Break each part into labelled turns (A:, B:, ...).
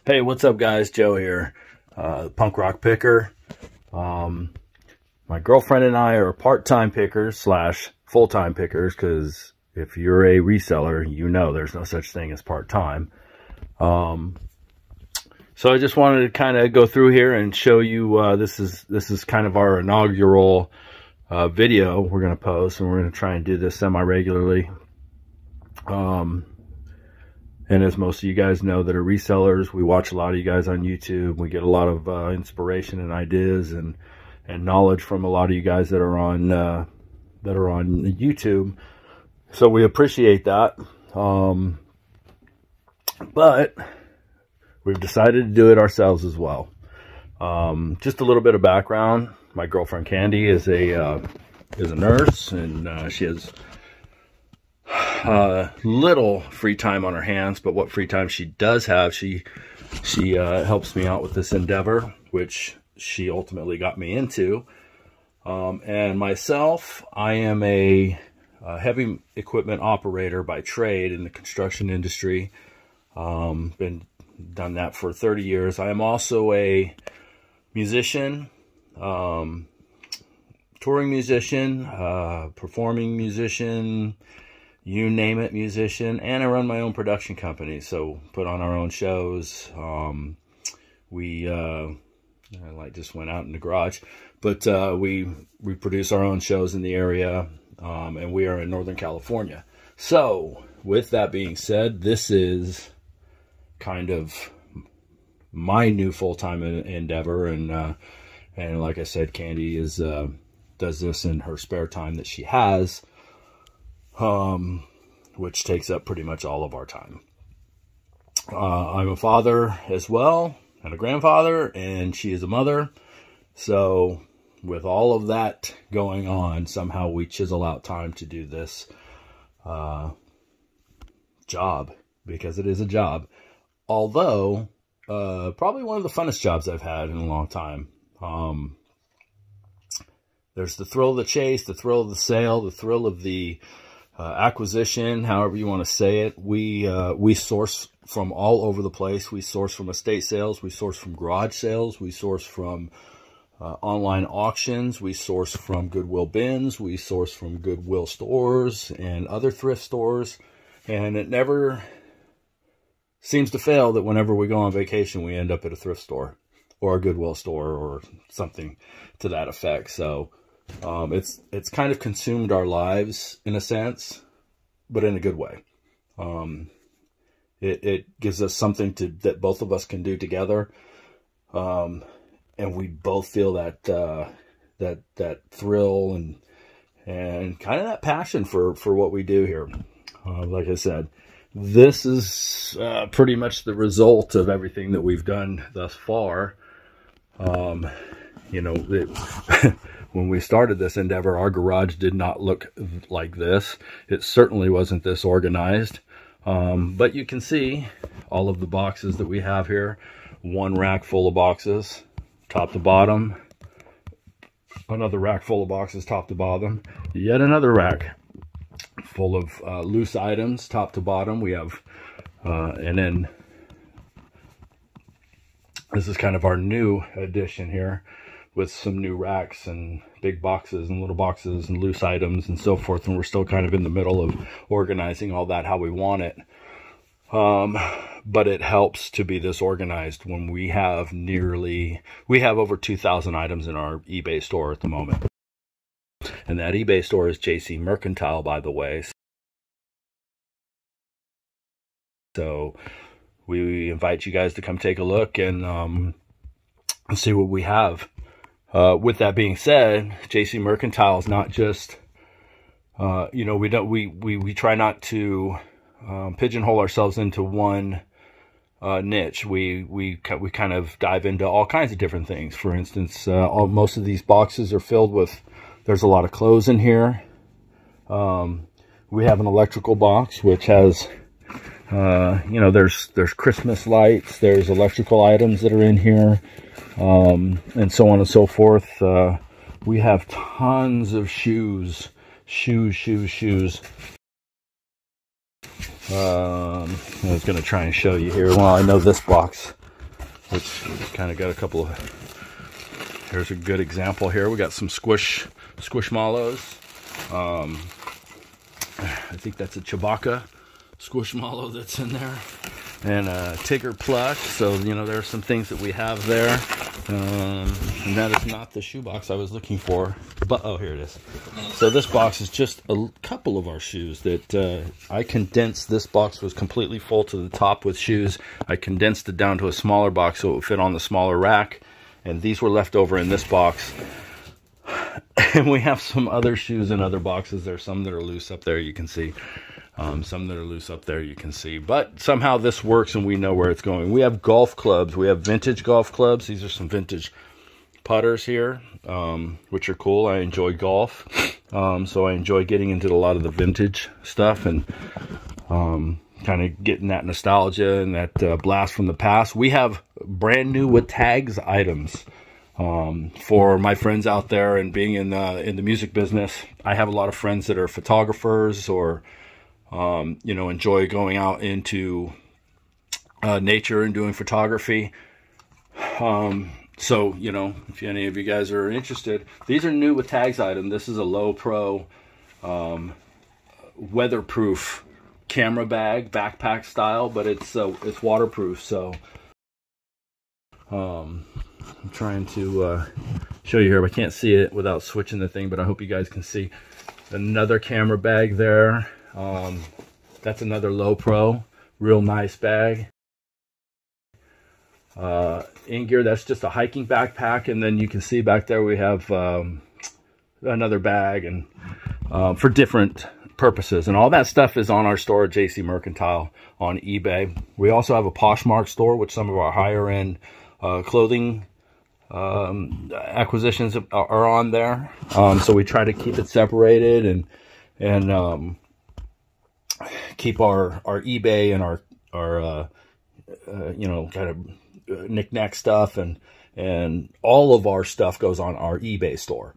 A: Hey, what's up guys? Joe here, punk rock picker. My girlfriend and I are part-time pickers slash full-time pickers, because if you're a reseller, you know there's no such thing as part-time. So I just wanted to kind of go through here and show you, this is kind of our inaugural video we're going to post, and we're going to try and do this semi-regularly. And as most of you guys know that are resellers, we watch a lot of you guys on YouTube. We get a lot of inspiration and ideas and knowledge from a lot of you guys that are on YouTube. So we appreciate that. But we've decided to do it ourselves as well. Just a little bit of background. My girlfriend Candy is a nurse, and she has little free time on her hands, but what free time she does have, she helps me out with this endeavor, which she ultimately got me into. And myself, I am a heavy equipment operator by trade in the construction industry. Done that for 30 years. I am also a musician, touring musician, performing musician, you name it, musician, and I run my own production company, so put on our own shows. Light just went out in the garage, but we produce our own shows in the area, and we are in Northern California. So with that being said, this is kind of my new full-time endeavor, and like I said, Candy does this in her spare time that she has, which takes up pretty much all of our time. I'm a father as well, and a grandfather, and she is a mother. So with all of that going on, somehow we chisel out time to do this job, because it is a job. Although, probably one of the funnest jobs I've had in a long time. There's the thrill of the chase, the thrill of the sale, the thrill of the acquisition, however you want to say it. We source from all over the place. We source from estate sales. We source from garage sales. We source from online auctions. We source from Goodwill bins. We source from Goodwill stores and other thrift stores. And it never seems to fail that whenever we go on vacation, we end up at a thrift store or a Goodwill store or something to that effect. So it's kind of consumed our lives in a sense, but in a good way. It gives us something that both of us can do together. And we both feel that thrill and kind of that passion for what we do here. Like I said, this is pretty much the result of everything that we've done thus far. You know, when we started this endeavor, our garage did not look like this. It certainly wasn't this organized. But you can see all of the boxes that we have here. One rack full of boxes, top to bottom. Another rack full of boxes, top to bottom. Yet another rack full of loose items, top to bottom. We have, and then this is kind of our new addition here, with some new racks and big boxes and little boxes and loose items and so forth. And we're still kind of in the middle of organizing all that how we want it. But it helps to be this organized when we have over 2,000 items in our eBay store at the moment. And that eBay store is JCMercantile, by the way. So we invite you guys to come take a look and see what we have. With that being said, JCMercantile is not just, you know, we try not to pigeonhole ourselves into one niche. We kind of dive into all kinds of different things. For instance, most of these boxes are filled with, there's a lot of clothes in here. We have an electrical box which has, you know, there's Christmas lights, there's electrical items that are in here. And so on and so forth. We have tons of shoes. I was going to try and show you here. Well, I know this box which kind of got a couple of, here's a good example here. We got some Squishmallows. I think that's a Chewbacca Squishmallow that's in there, and a Tigger plush. So, you know, there are some things that we have there. And that is not the shoebox I was looking for, but oh, here it is. So this box is just a couple of our shoes that I condensed. This box was completely full to the top with shoes. I condensed it down to a smaller box so it would fit on the smaller rack, and these were left over in this box. And we have some other shoes in other boxes. There's some that are loose up there, you can see. Some that are loose up there, you can see. But somehow this works and we know where it's going. We have golf clubs. We have vintage golf clubs. These are some vintage putters here, which are cool. I enjoy golf. So I enjoy getting into a lot of the vintage stuff and kind of getting that nostalgia and that blast from the past. We have brand new with tags items. For my friends out there, and being in the music business, I have a lot of friends that are photographers or you know, enjoy going out into nature and doing photography. So, you know, if any of you guys are interested, these are new with tags item. This is a low pro weatherproof camera bag, backpack style, but it's waterproof. So I'm trying to show you here. I can't see it without switching the thing, but I hope you guys can see. Another camera bag there. That's another low pro, real nice bag. In gear, that's just a hiking backpack, and then you can see back there we have another bag, and for different purposes, and all that stuff is on our store at JC Mercantile on eBay. We also have a Poshmark store, which some of our higher end clothing acquisitions are on there. So we try to keep it separated and keep our eBay and our you know, kind of knick-knack stuff, and all of our stuff goes on our eBay store.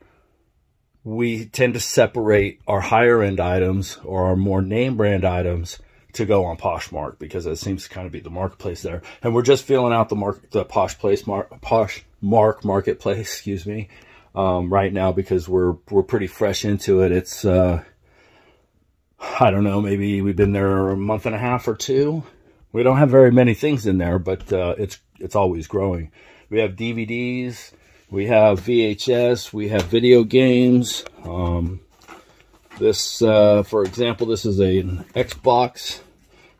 A: We tend to separate our higher end items or our more name brand items to go on Poshmark, because it seems to kind of be the marketplace there. And we're just feeling out the Poshmark marketplace, excuse me, right now, because we're pretty fresh into it. It's I don't know, maybe we've been there a month and a half or two. We don't have very many things in there, but it's always growing. We have DVDs, we have VHS, we have video games. This, for example, this is an Xbox,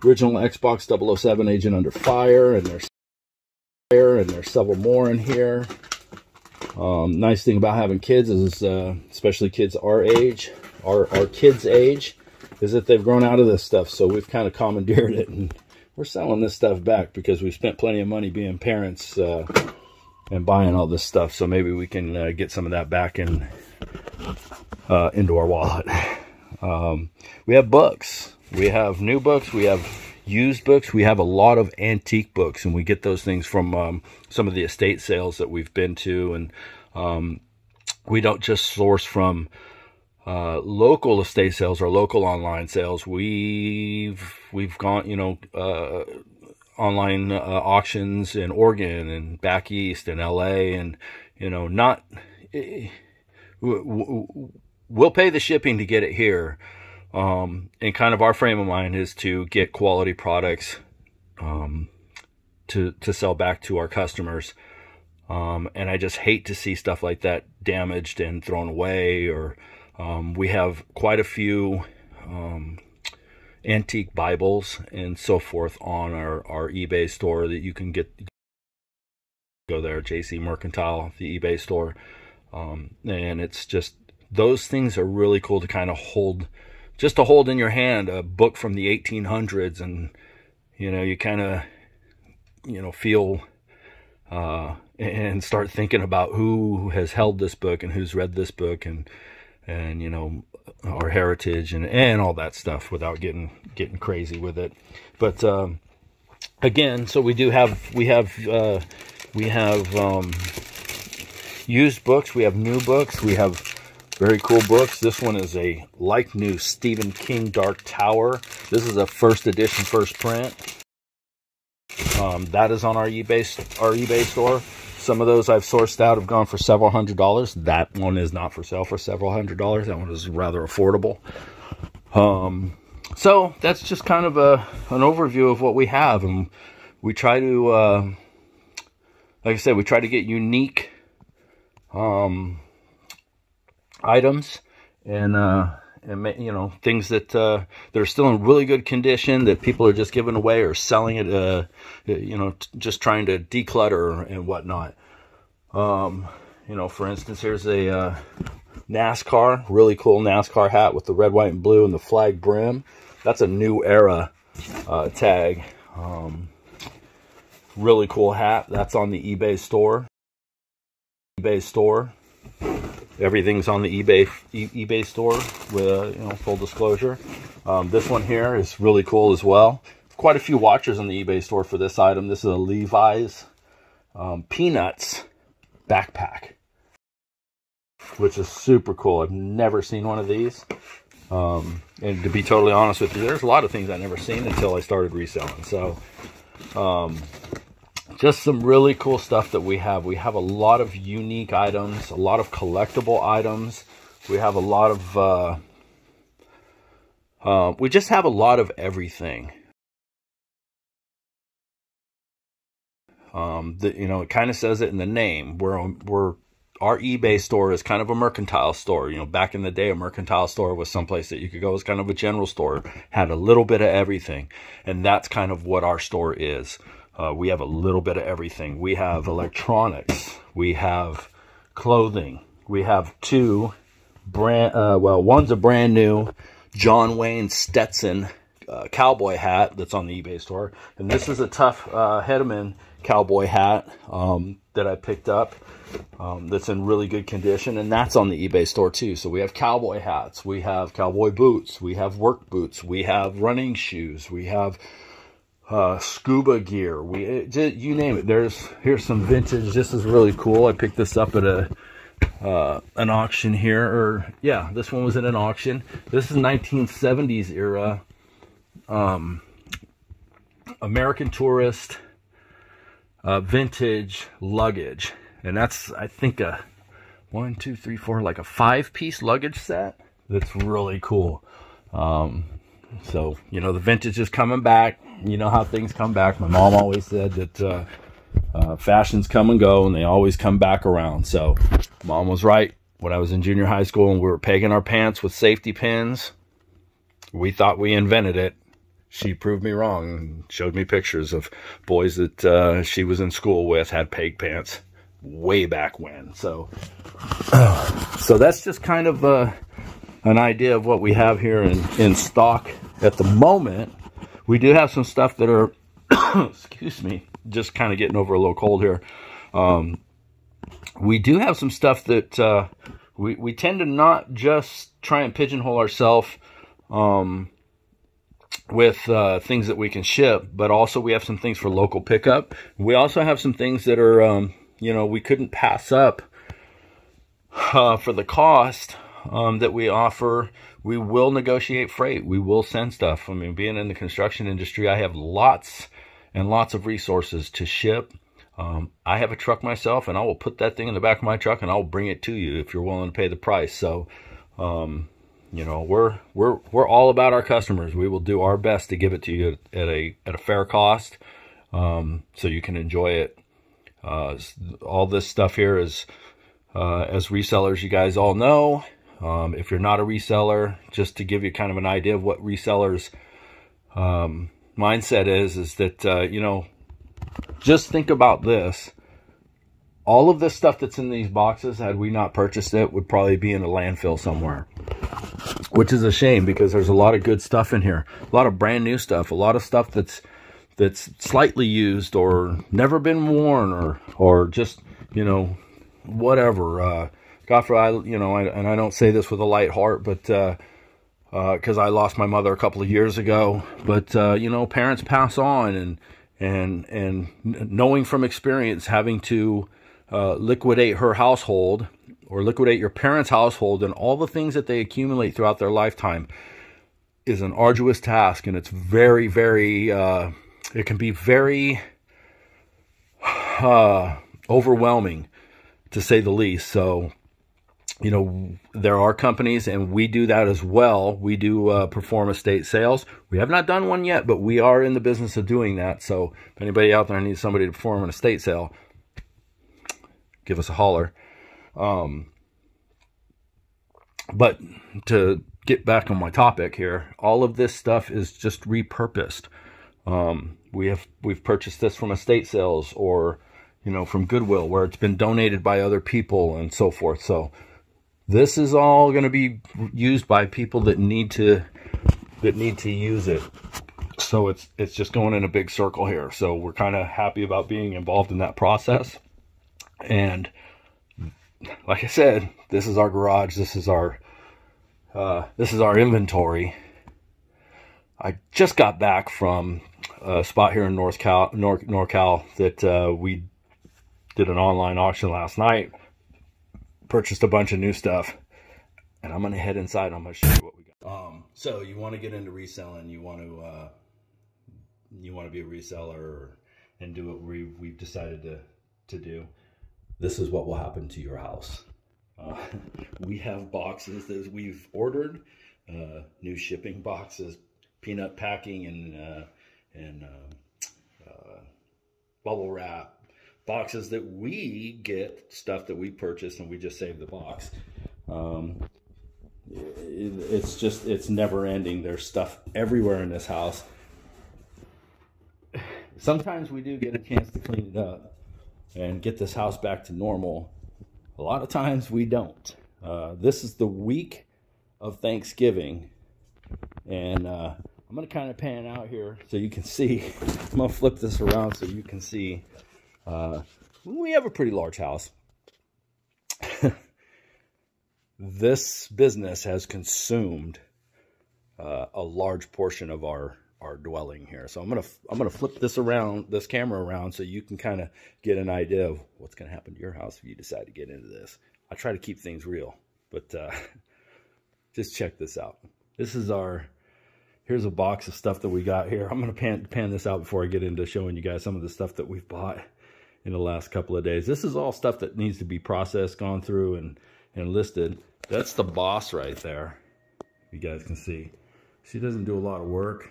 A: original Xbox 007 Agent Under Fire, and there's several more in here. Nice thing about having kids is, especially kids our age, our kids' age, is that they've grown out of this stuff. So we've kind of commandeered it, and we're selling this stuff back because we've spent plenty of money being parents and buying all this stuff. So maybe we can get some of that back in into our wallet. We have books. We have new books. We have used books. We have a lot of antique books, and we get those things from some of the estate sales that we've been to. And we don't just source from local estate sales or local online sales. We've gone, you know, online auctions in Oregon and back east in LA, and, you know, not we'll pay the shipping to get it here. And kind of our frame of mind is to get quality products to sell back to our customers. And I just hate to see stuff like that damaged and thrown away. Or we have quite a few antique Bibles and so forth on our eBay store that you can get. Go there, JC Mercantile, the eBay store. And it's just, those things are really cool to kind of hold, just to hold in your hand a book from the 1800s, and, you know, you kind of, you know, feel and start thinking about who has held this book and who's read this book, and you know, our heritage and all that stuff, without getting crazy with it. But again, so we have used books, we have new books, we have very cool books. This one is a like new Stephen King Dark Tower. This is a first edition, first print. That is on our eBay store. Some of those I've sourced out have gone for several $100s. That one is not for sale for several $100s. That one is rather affordable. So that's just kind of an overview of what we have, and we try to, like I said, we try to get unique items and you know, things that are still in really good condition that people are just giving away or selling it, you know, just trying to declutter and whatnot. You know, for instance, here's a NASCAR, really cool NASCAR hat with the red, white, and blue and the flag brim. That's a new era tag. Really cool hat. That's on the eBay store. Everything's on the eBay store with, you know, full disclosure. This one here is really cool as well. Quite a few watchers on the eBay store for this item. This is a Levi's Peanuts backpack, which is super cool. I've never seen one of these. And to be totally honest with you, there's a lot of things I've never seen until I started reselling. So, just some really cool stuff that we have. We have a lot of unique items, a lot of collectible items. We have a lot of, we just have a lot of everything. You know, it kind of says it in the name. Our eBay store is kind of a mercantile store. You know, back in the day, a mercantile store was someplace that you could go. It was kind of a general store, had a little bit of everything. And that's kind of what our store is. We have a little bit of everything. We have electronics. We have clothing. We have two well, one's a brand new John Wayne Stetson cowboy hat that's on the eBay store. And this is a tough Hedeman cowboy hat that I picked up. That's in really good condition, and that's on the eBay store too. So we have cowboy hats, we have cowboy boots, we have work boots, we have running shoes, we have scuba gear, you name it. Here's some vintage. This is really cool. I picked this up at an auction here, or yeah, this one was at an auction. This is 1970s era American Tourist vintage luggage. And that's, I think, a 1, 2, 3, 4, like a 5-piece luggage set. That's really cool. So, you know, the vintage is coming back. You know how things come back. My mom always said that fashions come and go, and they always come back around. So, Mom was right. When I was in junior high school and we were pegging our pants with safety pins, we thought we invented it. She proved me wrong and showed me pictures of boys that she was in school with had peg pants way back when. So that's just kind of an idea of what we have here in stock at the moment. We do have some stuff that are excuse me, just kind of getting over a little cold here. We do have some stuff that we tend to not just try and pigeonhole ourselves with things that we can ship, but also we have some things for local pickup. We also have some things that are you know, we couldn't pass up for the cost that we offer. We will negotiate freight. We will send stuff. I mean, being in the construction industry, I have lots and lots of resources to ship. I have a truck myself, and I will put that thing in the back of my truck, and I'll bring it to you if you're willing to pay the price. So, you know, we're all about our customers. We will do our best to give it to you at a fair cost, so you can enjoy it. All this stuff here is, as resellers, you guys all know. If you're not a reseller, just to give you kind of an idea of what resellers' mindset is that, you know, just think about this. All of this stuff that's in these boxes, had we not purchased it, would probably be in a landfill somewhere, which is a shame because there's a lot of good stuff in here. A lot of brand new stuff, a lot of stuff that's slightly used or never been worn or just, you know, whatever. God, you know, and I don't say this with a light heart, but because I lost my mother a couple of years ago. But you know, parents pass on, and knowing from experience, having to liquidate her household or liquidate your parents' household and all the things that they accumulate throughout their lifetime is an arduous task, and it's very, very. It can be very overwhelming, to say the least. So, you know, there are companies, and we do that as well. We do perform estate sales. We have not done one yet, but we are in the business of doing that. So if anybody out there needs somebody to perform an estate sale, give us a holler. But to get back on my topic here, all of this stuff is just repurposed. We've purchased this from estate sales, or, you know, from Goodwill, where it's been donated by other people and so forth. So this is all going to be used by people that need to use it. So it's just going in a big circle here. So we're kind of happy about being involved in that process. And like I said, this is our garage. This is our inventory. I just got back from a spot here in NorCal that we did an online auction last night. Purchased a bunch of new stuff, and I'm gonna head inside and I'm gonna show you what we got. So you want to get into reselling, you want to be a reseller and do what we've decided to do. This is what will happen to your house. We have boxes that we've ordered, new shipping boxes, peanut packing, and bubble wrap. Boxes that we get, stuff that we purchase, and we just save the box. It's never ending. There's stuff everywhere in this house. Sometimes we do get a chance to clean it up and get this house back to normal. A lot of times we don't. This is the week of Thanksgiving, and I'm going to kind of pan out here so you can see. I'm going to flip this around so you can see. We have a pretty large house. This business has consumed a large portion of our dwelling here. So I'm gonna flip this camera around so you can kind of get an idea of what's gonna happen to your house if you decide to get into this. I try to keep things real, but just check this out. Here's a box of stuff that we got here. I'm gonna pan this out before I get into showing you guys some of the stuff that we've bought in the last couple of days. This is all stuff that needs to be processed, gone through, and listed. That's the boss right there. You guys can see. She doesn't do a lot of work,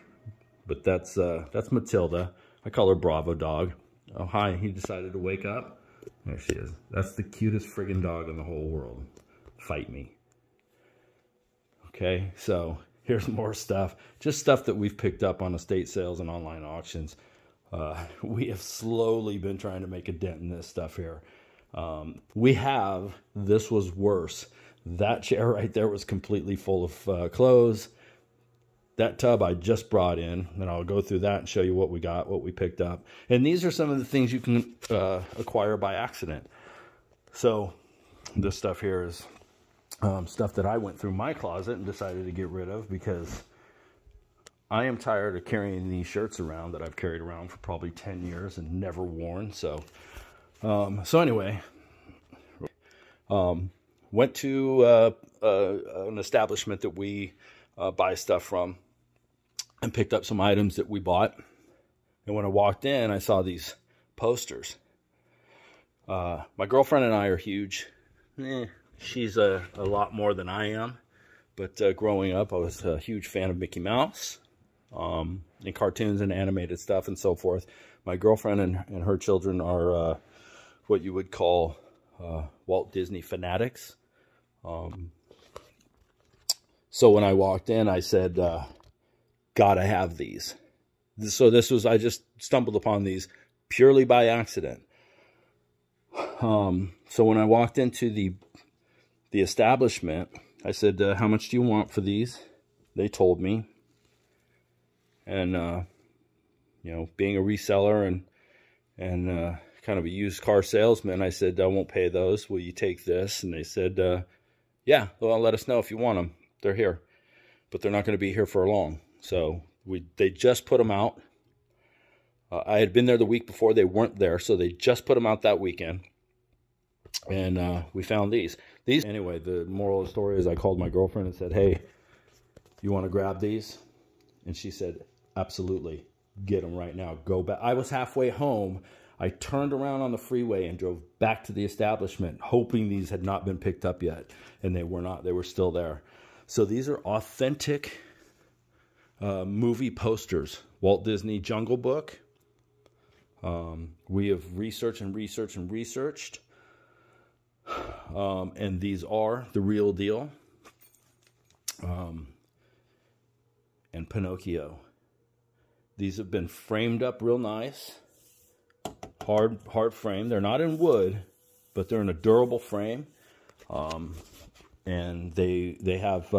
A: but that's Matilda. I call her Bravo Dog. Oh, hi, he decided to wake up. There she is. That's the cutest friggin' dog in the whole world. Fight me. Okay, so here's more stuff. Just stuff that we've picked up on estate sales and online auctions. We have slowly been trying to make a dent in this stuff here. This was worse. That chair right there was completely full of clothes. That tub I just brought in, and I'll go through that and show you what we got, what we picked up. And these are some of the things you can acquire by accident. So this stuff here is stuff that I went through my closet and decided to get rid of because I am tired of carrying these shirts around that I've carried around for probably 10 years and never worn. So anyway, went to an establishment that we buy stuff from and picked up some items that we bought. And when I walked in, I saw these posters. My girlfriend and I are huge. She's a lot more than I am. But growing up, I was a huge fan of Mickey Mouse. And cartoons and animated stuff and so forth. My girlfriend and her children are what you would call Walt Disney fanatics. So when I walked in, I said, gotta have these. So I just stumbled upon these purely by accident. So when I walked into the establishment, I said, how much do you want for these? They told me. And, you know, being a reseller and kind of a used car salesman, I said, I won't pay those. Will you take this? And they said, yeah, well, let us know if you want them. They're here, but they're not going to be here for long. So they just put them out. I had been there the week before. They weren't there, so they just put them out that weekend. And we found these. Anyway, the moral of the story is I called my girlfriend and said, hey, you want to grab these? And she said, absolutely, get them right now. Go back. I was halfway home. I turned around on the freeway and drove back to the establishment, hoping these had not been picked up yet. And they were not. They were still there. So these are authentic movie posters. Walt Disney Jungle Book. We have researched and researched and researched. And these are the real deal. And Pinocchio. These have been framed up real nice. Hard frame. They're not in wood, but they're in a durable frame. And they have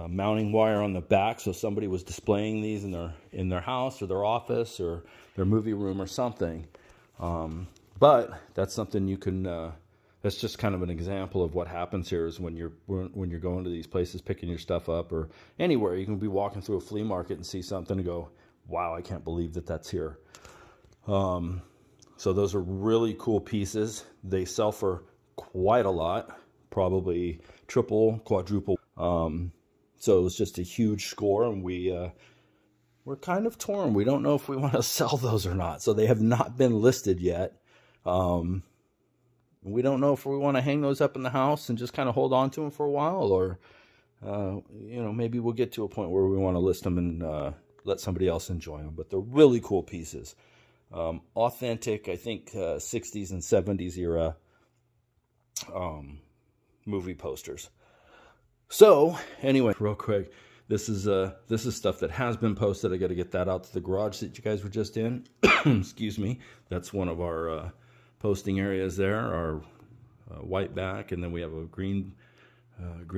A: mounting wire on the back, so somebody was displaying these in their house or their office or their movie room or something. But that's something you can. That's just kind of an example of what happens here is when you're going to these places, picking your stuff up, or anywhere. You can be walking through a flea market and see something and go, wow, I can't believe that that's here. So those are really cool pieces. They sell for quite a lot, probably triple, quadruple. So it was just a huge score, and we're kind of torn. We don't know if we want to sell those or not. So they have not been listed yet. We don't know if we want to hang those up in the house and just kind of hold on to them for a while, or, maybe we'll get to a point where we want to list them and let somebody else enjoy them. But they're really cool pieces. Authentic, I think, 60s and 70s era movie posters. So, anyway, real quick, this is stuff that has been posted. I got to get that out to the garage that you guys were just in. Excuse me. That's one of our posting areas there, our white back, and then we have a green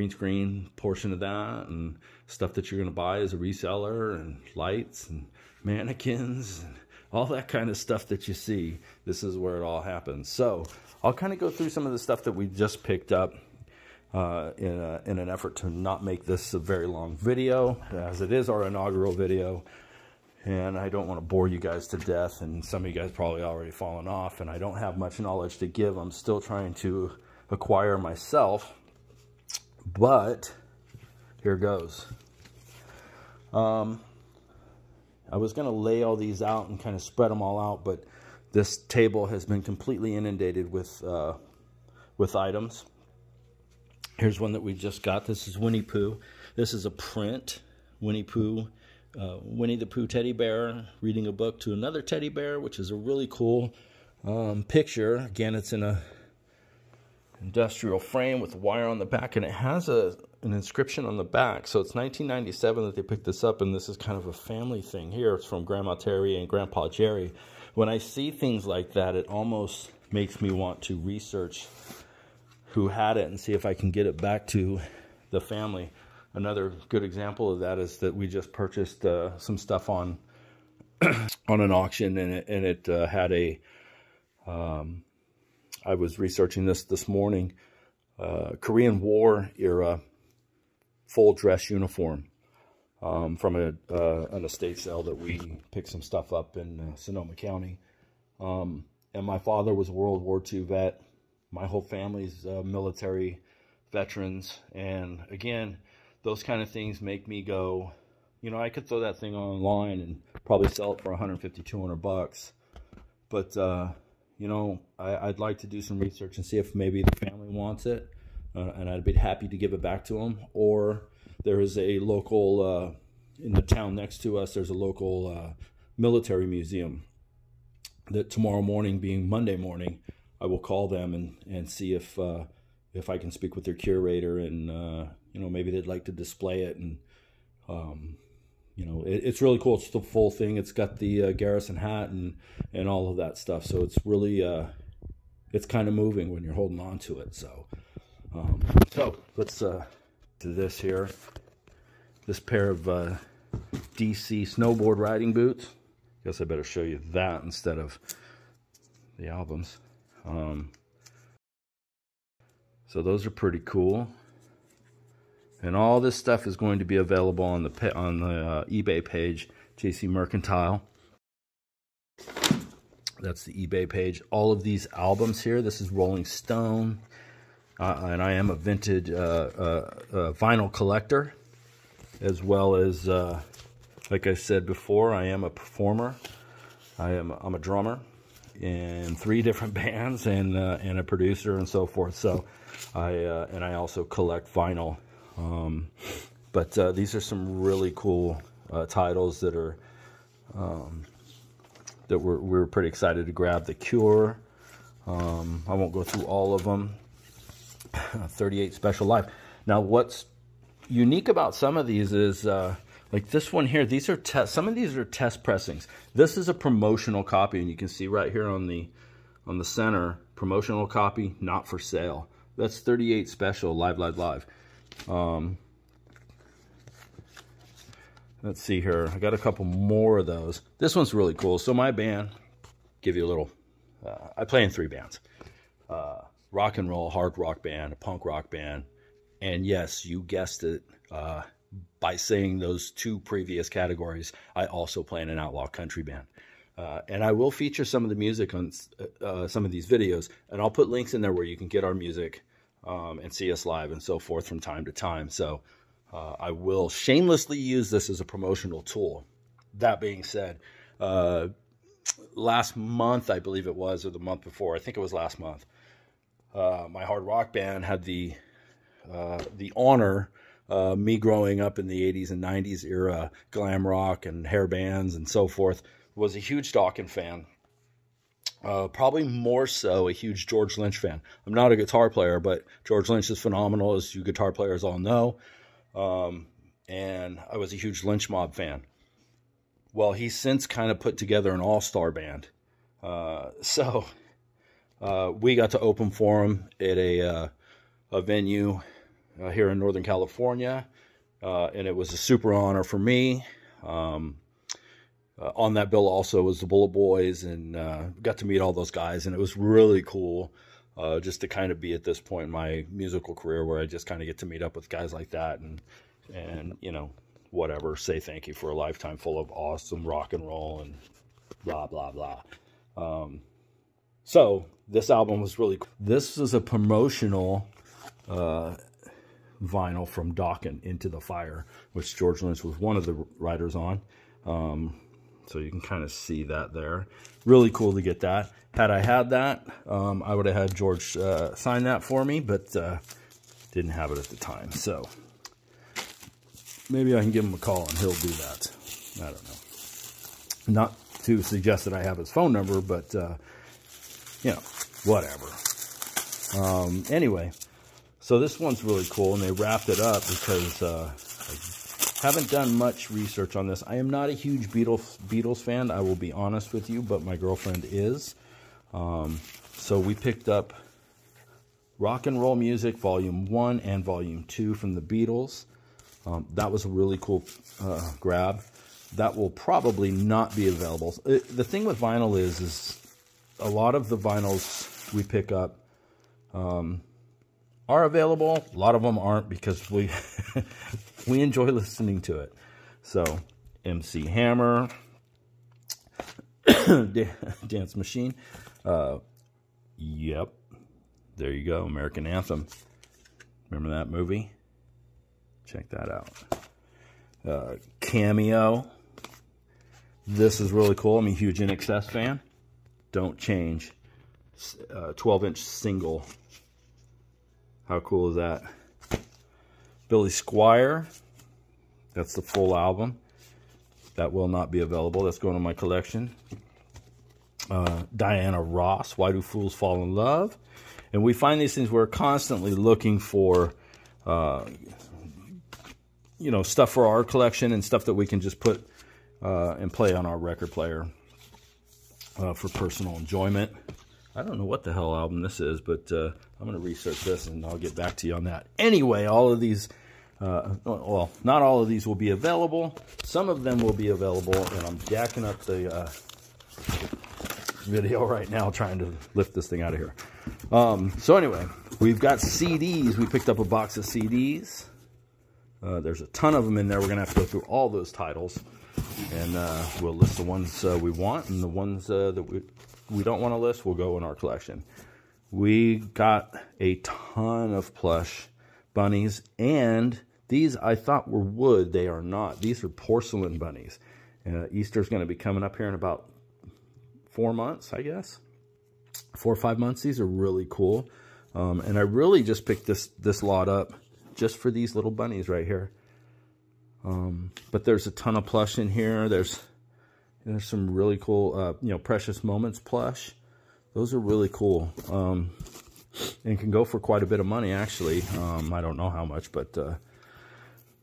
A: screen portion of that, and stuff that you're going to buy as a reseller, and lights and mannequins and all that kind of stuff that you see. This is where it all happens. So I'll kind of go through some of the stuff that we just picked up in an effort to not make this a very long video, as it is our inaugural video. And I don't want to bore you guys to death, and some of you guys probably already fallen off, and I don't have much knowledge to give. I'm still trying to acquire myself, but here goes. I was going to lay all these out and kind of spread them all out, but this table has been completely inundated with items. Here's one that we just got. This is Winnie Pooh. This is a print Winnie Pooh. Winnie the Pooh teddy bear reading a book to another teddy bear, which is a really cool picture. Again, it's in a industrial frame with wire on the back, and it has an inscription on the back. So it's 1997 that they picked this up, and this is kind of a family thing here. It's from Grandma Terry and Grandpa Jerry. When I see things like that, it almost makes me want to research who had it and see if I can get it back to the family. Another good example of that is that we just purchased some stuff on an auction, and it had a. I was researching this morning. Korean War era full dress uniform from an estate sale that we picked some stuff up in Sonoma County. And my father was a World War II vet. My whole family's military veterans, and again, those kind of things make me go, I could throw that thing online and probably sell it for 150, 200 bucks. But, I'd like to do some research and see if maybe the family wants it. And I'd be happy to give it back to them. Or there is a local, in the town next to us, there's a local military museum that tomorrow morning, being Monday morning, I will call them and see if I can speak with their curator, and maybe they'd like to display it. And it's really cool. It's the full thing. It's got the Garrison hat and all of that stuff. So it's really it's kind of moving when you're holding on to it. So let's do this here. This pair of DC snowboard riding boots. Guess I better show you that instead of the albums. So those are pretty cool, and all this stuff is going to be available on the eBay page, JCMercantile. That's the eBay page. All of these albums here. This is Rolling Stone, and I am a vintage vinyl collector, as well as, like I said before, I am a performer. I'm a drummer. in 3 different bands and a producer and so forth. So I also collect vinyl. But these are some really cool titles that are that we're pretty excited to grab. The Cure. I won't go through all of them. 38 Special Live. Now, what's unique about some of these is like this one here. These are some of these are test pressings. This is a promotional copy, and you can see right here on the center, promotional copy, not for sale. That's 38 Special Live. Let's see here. I got a couple more of those. This one's really cool. So my band, give you a little, I play in 3 bands. Rock and roll, hard rock band, a punk rock band. And yes, you guessed it, by saying those 2 previous categories, I also play in an outlaw country band. And I will feature some of the music on some of these videos, and I'll put links in there where you can get our music and see us live and so forth from time to time. So I will shamelessly use this as a promotional tool. That being said, last month, I believe it was, or the month before, I think it was last month, my hard rock band had the honor, me growing up in the 80s and 90s era, glam rock and hair bands and so forth, was a huge Dawkins fan. Probably more so a huge George Lynch fan. I'm not a guitar player, but George Lynch is phenomenal, as you guitar players all know. And I was a huge Lynch Mob fan. Well, he's since kind of put together an all-star band. So we got to open for him at a venue here in Northern California. And it was a super honor for me. On that bill also was the Bullet Boys, and got to meet all those guys. And it was really cool just to kind of be at this point in my musical career where I just kind of get to meet up with guys like that and you know, whatever, say thank you for a lifetime full of awesome rock and roll and blah, blah, blah. So this album was really cool. This is a promotional vinyl from Dawkins, Into the Fire, which George Lynch was one of the writers on. So you can kind of see that there. Really cool to get that. Had I had that, I would have had George sign that for me, but didn't have it at the time. So maybe I can give him a call and he'll do that. I don't know. Not to suggest that I have his phone number, but, you know, whatever. Anyway, so this one's really cool, and they wrapped it up because I haven't done much research on this. I am not a huge Beatles fan, I will be honest with you, but my girlfriend is. So we picked up Rock and Roll Music Volume 1 and Volume 2 from the Beatles. That was a really cool grab. That will probably not be available. The thing with vinyl is a lot of the vinyls we pick up are available. A lot of them aren't because we we enjoy listening to it. So MC Hammer, Dance Machine. Yep, there you go. American Anthem. Remember that movie? Check that out. Cameo. This is really cool. I'm a huge NXS fan. Don't Change. 12-inch single. How cool is that? Billy Squier. That's the full album. That will not be available. That's going to my collection. Diana Ross. Why Do Fools Fall in Love? And we find these things. We're constantly looking for you know, stuff for our collection and stuff that we can just put and play on our record player for personal enjoyment. I don't know what the hell album this is, but I'm going to research this and I'll get back to you on that. Anyway, all of these, well, not all of these will be available. Some of them will be available, and I'm jacking up the video right now trying to lift this thing out of here. So anyway, we've got CDs. We picked up a box of CDs. There's a ton of them in there. We're going to have to go through all those titles, and we'll list the ones we want, and the ones that we don't want to list will go in our collection. We got a ton of plush bunnies, and these I thought were wood. They are not. These are porcelain bunnies. Easter's going to be coming up here in about 4 months, I guess. 4 or 5 months. These are really cool. And I really just picked this lot up just for these little bunnies right here. But there's a ton of plush in here. There's some really cool, you know, Precious Moments plush. Those are really cool. And can go for quite a bit of money, actually. I don't know how much, but...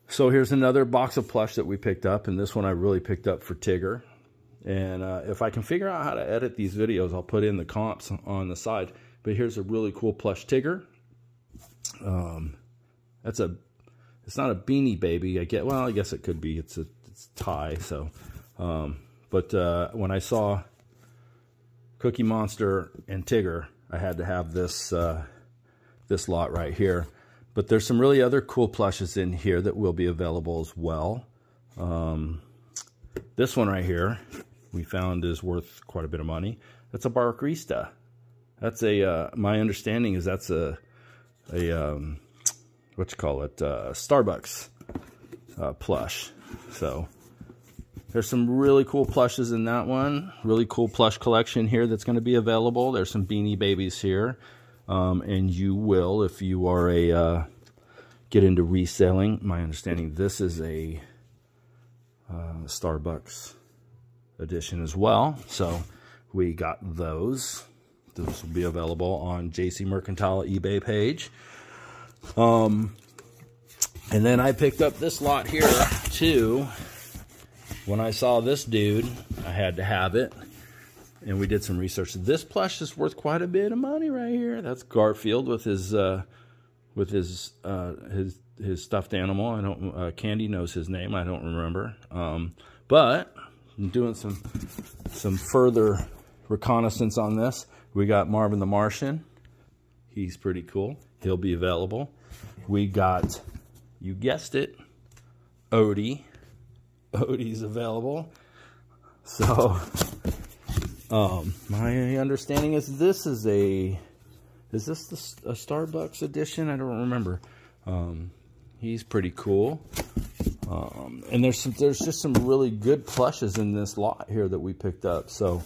A: So here's another box of plush that we picked up, and this one I really picked up for Tigger. And if I can figure out how to edit these videos, I'll put in the comps on the side. But here's a really cool plush Tigger. It's not a Beanie Baby. Well, I guess it could be. It's Thai. So, but when I saw Cookie Monster and Tigger, I had to have this this lot right here. But there's some really other cool plushes in here that will be available as well. This one right here we found is worth quite a bit of money. That's a Barkrista. That's my understanding is that's a what you call it, Starbucks plush. So there's some really cool plushes in that one. Really cool plush collection here that's going to be available. There's some Beanie Babies here. And you will, if you are get into reselling. My understanding, this is a Starbucks edition as well. So we got those. Those will be available on JCMercantile eBay page. And then I picked up this lot here too. When I saw this dude, I had to have it. And we did some research. This plush is worth quite a bit of money right here. That's Garfield with his stuffed animal. I don't. Candy knows his name. I don't remember. But I'm doing some further reconnaissance on this. We got Marvin the Martian. He's pretty cool. He'll be available. We got, you guessed it, Odie. Odie's available. So. My understanding is this is a Starbucks edition? I don't remember. He's pretty cool. And there's just some really good plushes in this lot here that we picked up. So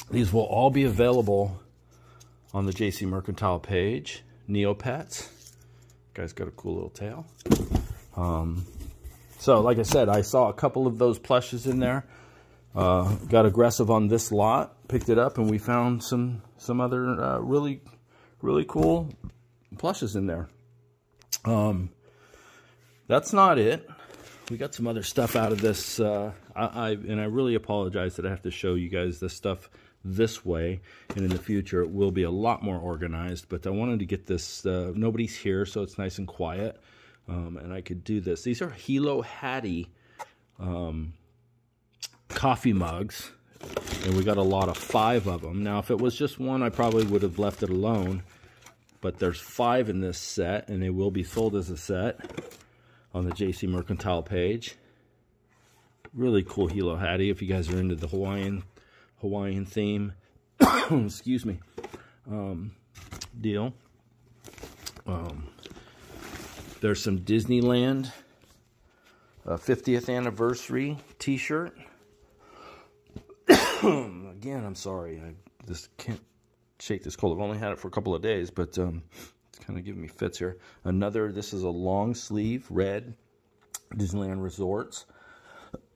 A: these will all be available on the JCMercantile page. Neopets. Guy's got a cool little tail. So like I said, I saw a couple of those plushes in there. Got aggressive on this lot, picked it up, and we found some other really cool plushes in there. That's not it. We got some other stuff out of this. I really apologize that I have to show you guys this stuff this way, and in the future it will be a lot more organized. But I wanted to get this. Nobody's here, so it's nice and quiet, and I could do this. These are Hilo Hattie coffee mugs, and we got a lot of 5 of them. Now, if it was just one, I probably would have left it alone, but there's 5 in this set, and they will be sold as a set on the JCMercantile page. Really cool Hilo Hattie if you guys are into the Hawaiian theme excuse me, deal. There's some Disneyland 50th anniversary t-shirt. Again, I'm sorry, I just can't shake this cold. I've only had it for a couple of days, but it's kind of giving me fits here. This is a long sleeve red Disneyland Resorts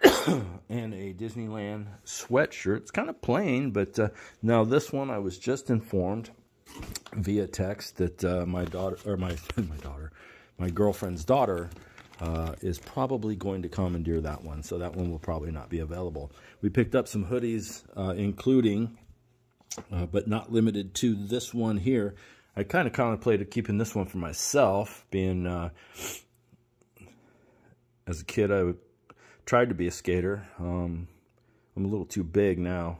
A: and a Disneyland sweatshirt. It's kind of plain, but now this one I was just informed via text that my girlfriend's daughter is probably going to commandeer that one, so that one will probably not be available. We picked up some hoodies, including, but not limited to, this one here. I kind of contemplated keeping this one for myself, being, as a kid, I tried to be a skater. I'm a little too big now,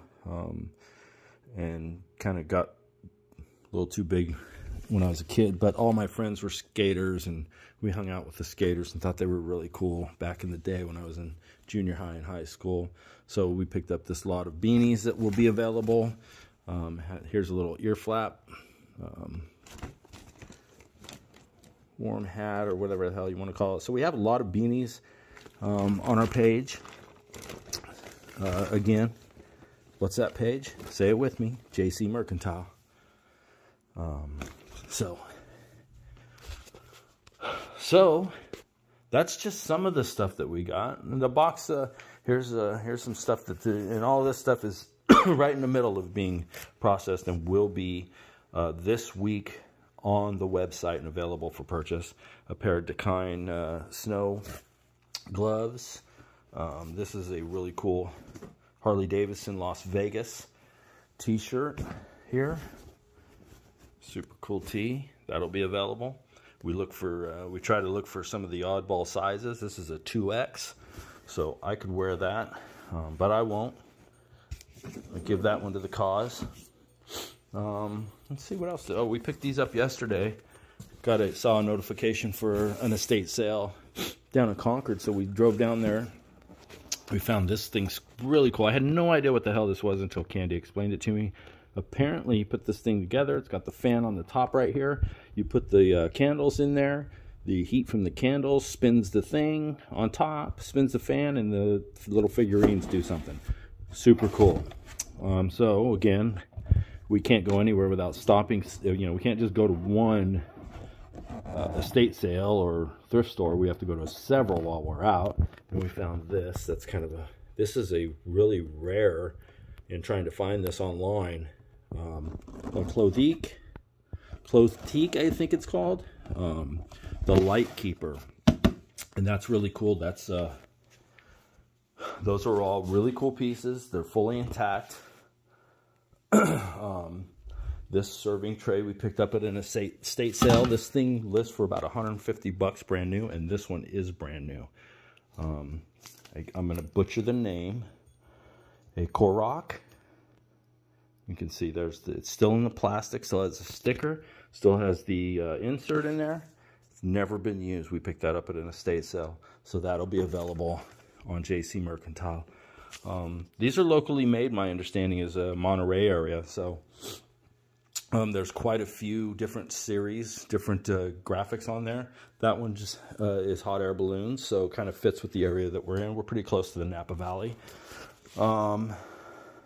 A: and kind of got a little too big when I was a kid, but all my friends were skaters, and we hung out with the skaters and thought they were really cool back in the day when I was in junior high and high school. So we picked up this lot of beanies that will be available. Here's a little ear flap, warm hat, or whatever the hell you want to call it. So we have a lot of beanies on our page. Again, what's that page? Say it with me, JC Mercantile. So that's just some of the stuff that we got. In the box, here's some stuff and all this stuff is right in the middle of being processed and will be this week on the website and available for purchase. A pair of Dakine snow gloves. This is a really cool Harley Davidson Las Vegas t-shirt here. Super cool tee. That'll be available. We try to look for some of the oddball sizes. This is a 2X, so I could wear that, but I won't. I'll give that one to the cause. Let's see what else. Oh, we picked these up yesterday. Saw a notification for an estate sale down in Concord, so we drove down there. We found this thing's really cool. I had no idea what the hell this was until Candy explained it to me. Apparently, you put this thing together. It's got the fan on the top right here. You put the candles in there. The heat from the candles spins the thing on top, spins the fan, and the little figurines do something. Super cool. So, again, we can't go anywhere without stopping. You know, we can't just go to one estate sale or thrift store. We have to go to several while we're out. And we found this. That's kind of this is a really rare, in trying to find this online. A Clothique, I think it's called, the Light Keeper, and that's really cool. That's those are all really cool pieces. They're fully intact. This serving tray we picked up at an estate sale. This thing lists for about $150 brand new, and this one is brand new. I'm gonna butcher the name. A Korok. You can see it's still in the plastic, still has a sticker, still has the insert in there. It's never been used. We picked that up at an estate sale, so that'll be available on JC Mercantile. These are locally made. My understanding is a Monterey area, so there's quite a few different series, different graphics on there. That one just is hot air balloons, so kind of fits with the area that we're in. We're pretty close to the Napa Valley.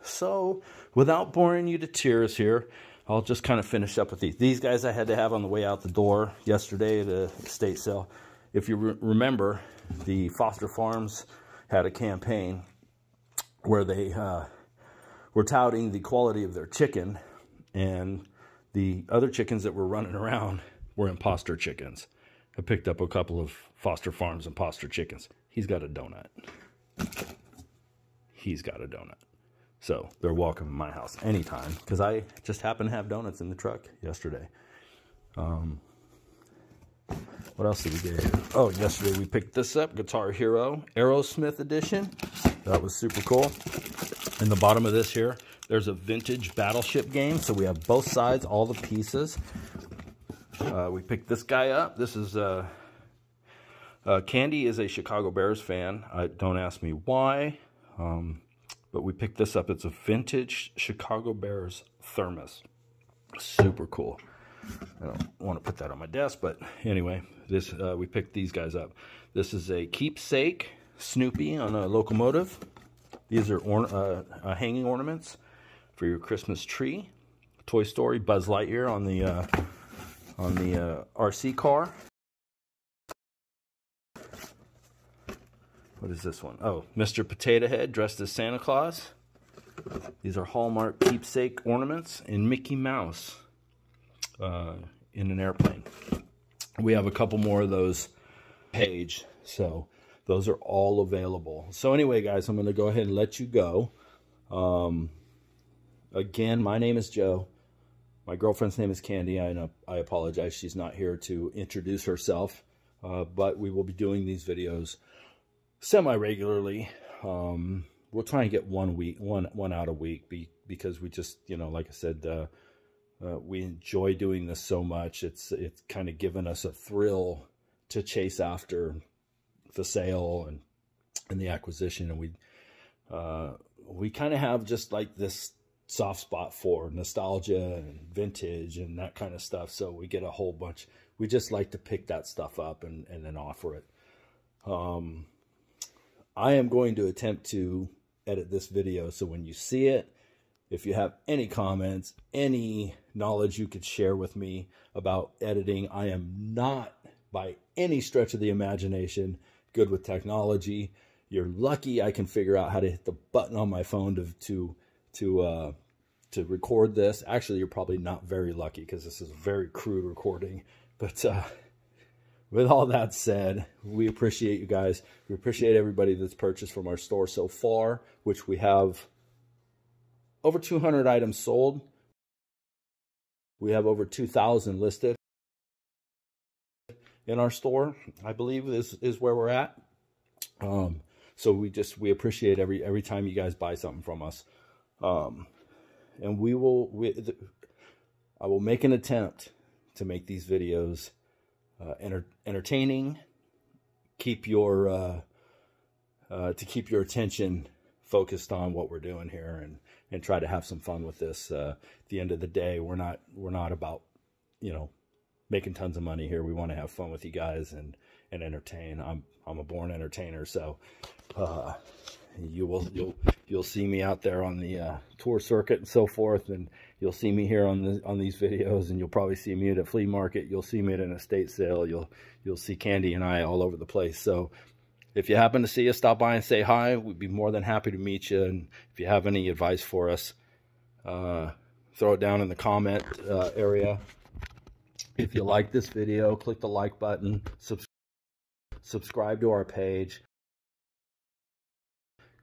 A: So, without boring you to tears here, I'll just kind of finish up with these. These guys I had to have on the way out the door yesterday at a estate sale. If you remember, the Foster Farms had a campaign where they were touting the quality of their chicken, and the other chickens that were running around were imposter chickens. I picked up a couple of Foster Farms imposter chickens. He's got a donut. He's got a donut. So they're welcome in my house anytime, because I just happened to have donuts in the truck yesterday. What else did we get? Oh, yesterday we picked this up, Guitar Hero Aerosmith edition. That was super cool. In the bottom of this here, there's a vintage battleship game. So we have both sides, all the pieces. We picked this guy up. This is Candy is a Chicago Bears fan. Don't ask me why. But we picked this up. It's a vintage Chicago Bears thermos. Super cool. I don't want to put that on my desk, but anyway, this we picked these guys up. This is a keepsake Snoopy on a locomotive. These are hanging ornaments for your Christmas tree. Toy Story Buzz Lightyear on the RC car. What is this one? Oh, Mr. Potato Head dressed as Santa Claus. These are Hallmark keepsake ornaments, and Mickey Mouse in an airplane. We have a couple more of those page, so those are all available. So anyway, guys, I'm going to go ahead and let you go. Again, my name is Joe. My girlfriend's name is Candy. I apologize she's not here to introduce herself, but we will be doing these videos semi-regularly. We'll try and get one out a week, because we just, you know, like I said, we enjoy doing this so much. It's kind of given us a thrill to chase after the sale and the acquisition, and we kind of have just like this soft spot for nostalgia and vintage and that kind of stuff. So we get a whole bunch. We just like to pick that stuff up and then offer it. I am going to attempt to edit this video so when you see it, If you have any comments, any knowledge you could share with me about editing, I am not by any stretch of the imagination good with technology. You're lucky I can figure out how to hit the button on my phone to record this. Actually, you're probably not very lucky because this is a very crude recording. But with all that said, we appreciate you guys. We appreciate everybody that's purchased from our store so far, which we have over 200 items sold. We have over 2,000 listed in our store, I believe is where we're at. So we appreciate every time you guys buy something from us. And I will make an attempt to make these videos entertaining, keep your attention focused on what we're doing here, and try to have some fun with this. At the end of the day, we're not about, you know, making tons of money here. We want to have fun with you guys and entertain. I'm a born entertainer, so you'll see me out there on the tour circuit and so forth, and you'll see me here on these videos, and you'll probably see me at a flea market. You'll see me at an estate sale. You'll see Candy and I all over the place. So if you happen to see us, stop by and say hi. We'd be more than happy to meet you. And if you have any advice for us, throw it down in the comment area. If you like this video, click the like button, subscribe to our page.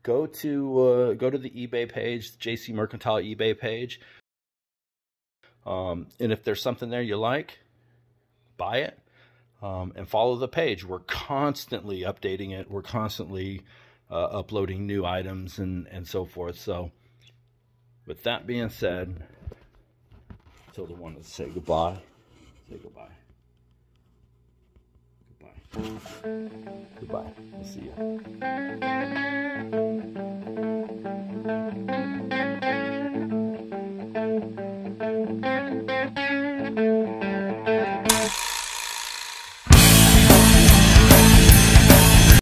A: Go to the eBay page, JCMercantile eBay page. And if there's something there you like, buy it, and follow the page. We're constantly updating it. We're constantly uploading new items and so forth. So with that being said, Tilda wanted to say goodbye. Say goodbye. Goodbye. Goodbye. We'll see you.